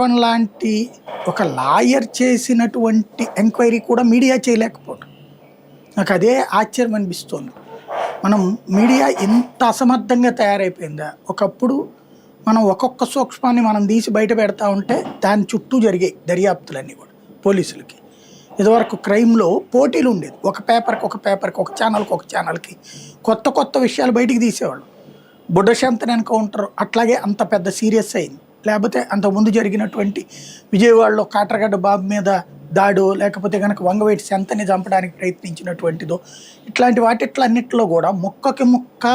లాంటి ఒక లాయర్ చేసినటువంటి ఎంక్వైరీ కూడా మీడియా చేయలేకపోవడం నాకు అదే ఆశ్చర్యం అనిపిస్తుంది. మనం మీడియా ఎంత అసమర్థంగా తయారైపోయిందా. ఒకప్పుడు మనం ఒక్కొక్క సూక్ష్మాన్ని మనం తీసి బయట పెడతా ఉంటే దాని చుట్టూ జరిగాయి దర్యాప్తులన్నీ కూడా పోలీసులకి. ఇదివరకు క్రైమ్లో పోటీలు ఉండేది, ఒక పేపర్కి ఒక ఛానల్కి కొత్త కొత్త విషయాలు బయటికి తీసేవాళ్ళు. బుడ్డశాంతన్ ఎన్కౌంటర్ అట్లాగే అంత పెద్ద సీరియస్ అయింది. లేకపోతే అంతకుముందు జరిగినటువంటి విజయవాడలో కాట్రగడ్డ బాబు మీద దాడో, లేకపోతే కనుక వంగవేటి శంతని చంపడానికి ప్రయత్నించినటువంటిదో, ఇట్లాంటి వాటిట్లన్నిటిలో కూడా ముక్కకి ముక్క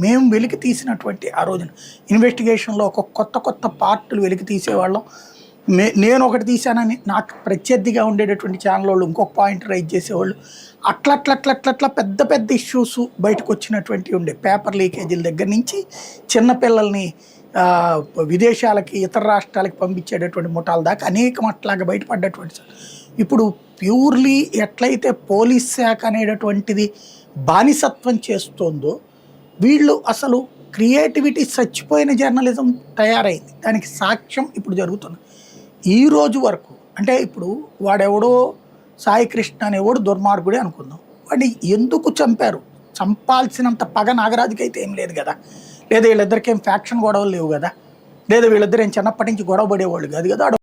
మేము వెలికి తీసినటువంటి ఆ రోజున ఇన్వెస్టిగేషన్లో ఒక కొత్త పార్టులు వెలికి తీసేవాళ్ళం. నేను ఒకటి తీశానని నాకు ప్రత్యర్థిగా ఉండేటటువంటి ఛానల్ వాళ్ళు ఇంకొక పాయింట్ రైజ్ చేసేవాళ్ళు. అట్లా పెద్ద ఇష్యూస్ బయటకు వచ్చినటువంటి ఉండే. పేపర్ లీకేజీల దగ్గర నుంచి చిన్నపిల్లల్ని విదేశాలకి ఇతర రాష్ట్రాలకి పంపించేటటువంటి ముఠాల దాకా అనేక అట్లాగా బయటపడ్డటువంటి. ఇప్పుడు ప్యూర్లీ ఎట్లయితే పోలీస్ శాఖ అనేటటువంటిది బానిసత్వం చేస్తోందో, వీళ్ళు అసలు క్రియేటివిటీ చచ్చిపోయిన జర్నలిజం తయారైంది. దానికి సాక్ష్యం ఇప్పుడు జరుగుతుంది. ఈ రోజు వరకు అంటే ఇప్పుడు వాడెవడో సాయి కృష్ణ అనేవాడు దుర్మార్గుడే అనుకుందాం, వాడిని ఎందుకు చంపారు? చంపాల్సినంత పగ నాగరాజుకి అయితే ఏం లేదు కదా, లేదా వీళ్ళిద్దరికి ఏం ఫ్యాక్షన్ గొడవలు లేవు కదా, లేదా వీళ్ళిద్దరు ఏం చిన్నప్పటి నుంచి గొడవ పడేవాళ్ళు కాదు కదా.